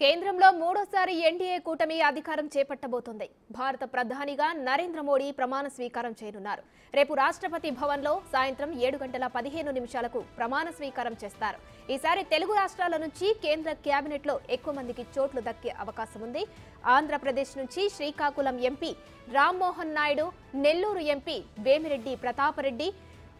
కేంద్రంలో మూడోసారి ఎన్డీఏ కూటమి అధికారం చేపట్టబోతోంది. భారత ప్రధానిగా నరేంద్ర మోడీ ప్రమాణ స్వీకారం చేయనున్నారు. రేపు రాష్ట్రపతి భవన్లో సాయంత్రం 7:15 ప్రమాణ స్వీకారం చేస్తారు. ఈసారి తెలుగు రాష్ట్రాల నుంచి కేంద్ర కేబినెట్లో ఎక్కువ మందికి చోట్లు దక్కే అవకాశం ఉంది. ఆంధ్రప్రదేశ్ నుంచి Srikakulam MP Rammohan Naidu, Nellore MP Vemireddy Pratap Reddy,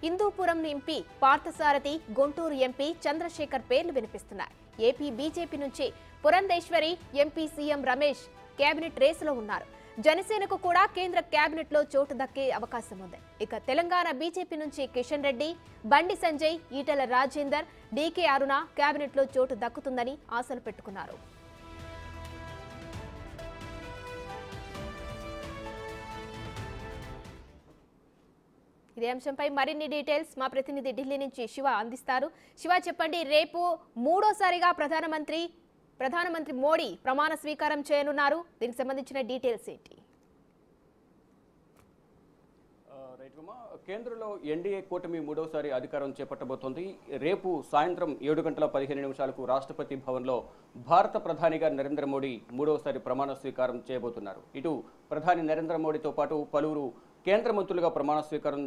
Hindupuram MP Parthasarathi, Guntur MP Chandrasekhar పేర్లు వినిపిస్తున్నాయి. ఏపీ బీజేపీ నుంచి Purandeswari, MP CM Ramesh cabinet రేసులో ఉన్నారు. జనసేనకు కూడా కేంద్ర కేబినెట్ లో చోటు దక్కే అవకాశం ఉంది. ఇక తెలంగాణ బీజేపీ నుంచి కిషన్ రెడ్డి, బండి సంజయ్, ఈటెల రాజేందర్, డీకే అరుణ కేబినెట్ లో చోటు దక్కుతుందని ఆశలు పెట్టుకున్నారు. ఇదే అంశంపై మరిన్ని డీటెయిల్స్ మా ప్రతినిధి ఢిల్లీ నుంచి శివ అందిస్తారు. శివ, చెప్పండి, రేపు మూడోసారిగా ప్రధానమంత్రి మోడీ ప్రమాణ స్వీకారం చేయనున్నారు. దీనికి సంబంధించిన డీటెయిల్స్ ఏంటి? కేంద్రంలో ఎన్డీఏ కూటమి మూడోసారి అధికారం చేపట్టబోతోంది. రేపు సాయంత్రం 7:15 రాష్ట్రపతి భవన్లో భారత ప్రధానిగా నరేంద్ర మోడీ మూడోసారి ప్రమాణ స్వీకారం చేయబోతున్నారు. ఇటు ప్రధాని నరేంద్ర మోడీతో పాటు పలువురు కేంద్ర మంత్రులుగా ప్రమాణ స్వీకారం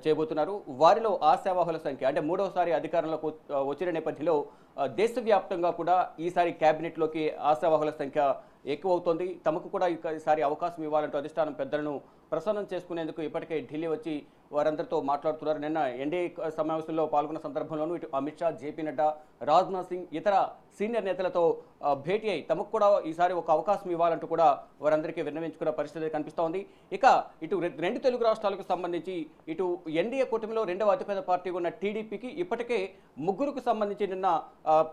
చేయబోతున్నారు. వారిలో ఆశావాహుల సంఖ్య అంటే మూడోసారి అధికారంలోకి వచ్చిన నేపథ్యంలో దేశవ్యాప్తంగా కూడా ఈసారి కేబినెట్లోకి ఆశావాహుల సంఖ్య ఎక్కువ అవుతోంది. తమకు కూడా ఈసారి అవకాశం ఇవ్వాలంటూ అధిష్టానం పెద్దలను ప్రసన్నం చేసుకునేందుకు ఇప్పటికే ఢిల్లీ వచ్చి వారందరితో మాట్లాడుతున్నారు. నిన్న ఎన్డీఏ సమావేశంలో పాల్గొన్న సందర్భంలోనూ ఇటు అమిత్ షా, జేపీ నడ్డా, రాజ్నాథ్ సింగ్ ఇతర సీనియర్ నేతలతో భేటీ అయి తమకు కూడా ఈసారి ఒక అవకాశం ఇవ్వాలంటూ కూడా వారందరికీ విన్నవించుకున్న పరిస్థితి కనిపిస్తోంది. ఇక ఇటు రెండు తెలుగు రాష్ట్రాలకు సంబంధించి ఇటు ఎన్డీఏ కూటమిలో రెండవ అతిపెద్ద పార్టీ ఉన్న టీడీపీకి ఇప్పటికే ముగ్గురుకు సంబంధించి నిన్న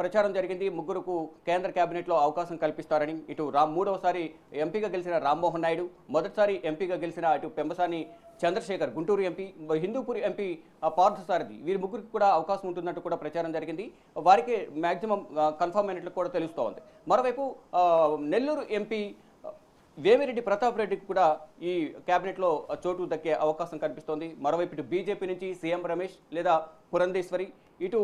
ప్రచారం జరిగింది. ముగ్గురుకు కేంద్ర కేబినెట్లో అవకాశం కల్పిస్తారని ఇటు మూడవసారి ఎంపీగా గెలిచిన రామ్మోహన్ నాయుడు, మొదటిసారి ఎంపీగా గెలిచిన ఇటు పెంబసాని చంద్రశేఖర్, గుంటూరు ఎంపీ, హిందూపూర్ ఎంపీ పార్థసారథి, వీరి ముగ్గురికి కూడా అవకాశం ఉంటుందంటూ కూడా ప్రచారం జరిగింది. వారికి మాక్సిమం కన్ఫర్మ్ అయినట్లు కూడా తెలుస్తోంది. మరోవైపు నెల్లూరు ఎంపీ వేమిరెడ్డి ప్రతాప్ రెడ్డికి కూడా ఈ కేబినెట్లో చోటు దక్కే అవకాశం కనిపిస్తోంది. మరోవైపు ఇటు బీజేపీ నుంచి సీఎం రమేష్ లేదా పురంధేశ్వరి, ఇటు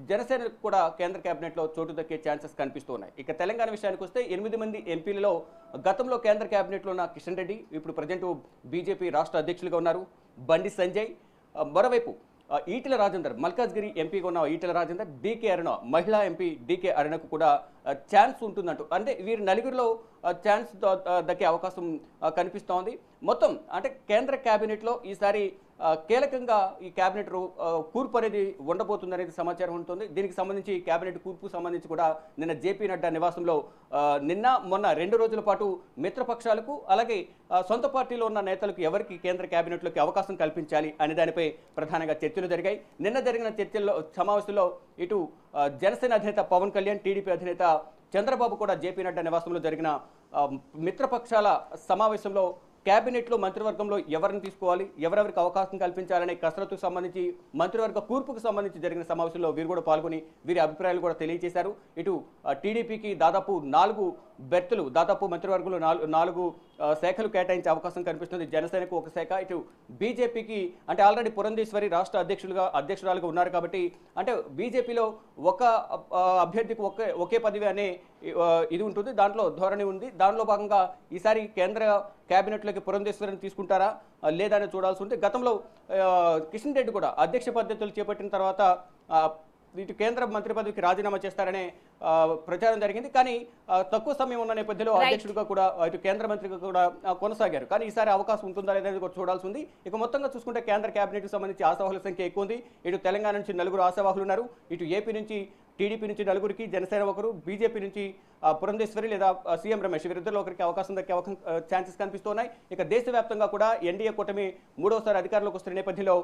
జనసేనకు కూడా కేంద్ర కేబినెట్లో చోటు దక్కే ఛాన్సెస్ కనిపిస్తున్నాయి. ఇక తెలంగాణ విషయానికి వస్తే 8 మంది ఎంపీలలో గతంలో కేంద్ర కేబినెట్లో ఉన్న కిషన్ రెడ్డి ఇప్పుడు ప్రజెంట్ బీజేపీ రాష్ట్ర అధ్యక్షులుగా ఉన్నారు. బండి సంజయ్, మరోవైపు ఈటెల రాజేందర్, మల్కాజ్గిరి ఎంపీగా ఉన్న ఈటెల రాజేందర్, డీకే అరుణ మహిళా ఎంపీ డీకే అరుణకు కూడా ఛాన్స్ ఉంటుందంటూ అంటే వీరి నలుగురిలో ఛాన్స్ దక్కే అవకాశం కనిపిస్తోంది. మొత్తం అంటే కేంద్ర కేబినెట్లో ఈసారి కీలకంగా ఈ కేబినెట్ కూర్పు అనేది ఉండబోతుందనేది సమాచారం ఉంటుంది. దీనికి సంబంధించి కేబినెట్ కూర్పుకు సంబంధించి కూడా నిన్న జేపీ నడ్డా నివాసంలో నిన్న మొన్న 2 రోజుల పాటు మిత్రపక్షాలకు అలాగే సొంత పార్టీలో ఉన్న నేతలకు ఎవరికి కేంద్ర కేబినెట్లోకి అవకాశం కల్పించాలి అనే దానిపై ప్రధానంగా చర్చలు జరిగాయి. నిన్న జరిగిన సమావేశంలో ఇటు జనసేన అధినేత పవన్ కళ్యాణ్, టీడీపీ అధినేత చంద్రబాబు కూడా జేపీ నడ్డా నివాసంలో జరిగిన మిత్రపక్షాల సమావేశంలో కేబినెట్లో మంత్రివర్గంలో ఎవరిని తీసుకోవాలి, ఎవరెవరికి అవకాశం కల్పించాలనే కసరత్తుకు సంబంధించి మంత్రివర్గ కూర్పుకు సంబంధించి జరిగిన సమావేశంలో వీరు కూడా పాల్గొని వీరి అభిప్రాయాలు కూడా తెలియజేశారు. ఇటు టీడీపీకి దాదాపు 4 బెర్తులు, దాదాపు మంత్రివర్గంలో 4 శాఖలు కేటాయించే అవకాశం కనిపిస్తుంది. జనసేనకు ఒక శాఖ, ఇటు బీజేపీకి అంటే ఆల్రెడీ పురంధేశ్వరి రాష్ట్ర అధ్యక్షురాలుగా ఉన్నారు కాబట్టి అంటే బీజేపీలో ఒక అభ్యర్థికి ఒకే పదవి అనే ఇది ఉంటుంది, దాంట్లో ధోరణి ఉంది. దానిలో భాగంగా ఈసారి కేంద్ర కేబినెట్లోకి పురంధేశ్వరిని తీసుకుంటారా లేదా అని చూడాల్సి ఉంటుంది. గతంలో కిషన్ రెడ్డి కూడా అధ్యక్ష పద్ధతులు చేపట్టిన తర్వాత ఇటు కేంద్ర మంత్రి పదవికి రాజీనామా చేస్తారనే ప్రచారం జరిగింది. కానీ తక్కువ సమయం ఉన్న నేపథ్యంలో అధ్యక్షుడిగా కూడా ఇటు కేంద్ర మంత్రిగా కూడా కొనసాగారు. కానీ ఈసారి అవకాశం ఉంటుందా లేదని కూడా చూడాల్సి ఉంది. ఇక మొత్తంగా చూసుకుంటే కేంద్ర కేబినెట్కి సంబంధించి ఆశావాహుల సంఖ్య ఎక్కువ ఉంది. ఇటు తెలంగాణ నుంచి 4 ఆశావాహులు ఉన్నారు. ఇటు ఏపీ నుంచి టీడీపీ నుంచి 4కి, జనసేన ఒకరు, బీజేపీ నుంచి పురంధేశ్వరి లేదా సీఎం రమేష్ వీరిద్దరిలో ఒకరికి అవకాశం దక్కే ఛాన్సెస్ కనిపిస్తున్నాయి. ఇక దేశవ్యాప్తంగా కూడా ఎన్డీఏ కూటమి మూడోసారి అధికారంలోకి వస్తున్న నేపథ్యంలో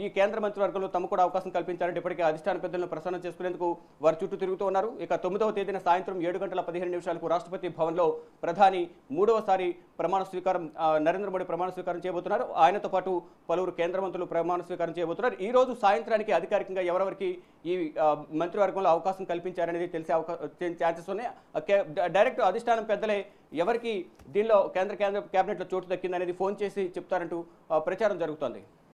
ఈ కేంద్ర మంత్రివర్గంలో తమకు కూడా అవకాశం కల్పించాలంటే ఇప్పటికే అధిష్టాన పెద్దలను ప్రసన్నం చేసుకునేందుకు వారు చుట్టూ తిరుగుతూ ఉన్నారు. ఇక 9వ తేదీన సాయంత్రం 7:15 రాష్ట్రపతి భవన్లో ప్రధాని మూడవసారి ప్రమాణ స్వీకారం నరేంద్ర మోడీ ప్రమాణ స్వీకారం చేయబోతున్నారు. ఆయనతో పాటు పలువురు కేంద్ర మంత్రులు ప్రమాణ స్వీకారం చేయబోతున్నారు. ఈ రోజు సాయంత్రానికి అధికారికంగా ఎవరెవరికి ఈ మంత్రివర్గంలో అవకాశం కల్పించారనేది తెలిసే ఛాన్సెస్ ఉన్నాయి. డైరెక్ట్ అధిష్టానం పెద్దలే ఎవరికి దీనిలో కేంద్ర కేబినెట్లో చోటు దక్కిందనేది ఫోన్ చేసి చెప్తారంటూ ప్రచారం జరుగుతోంది.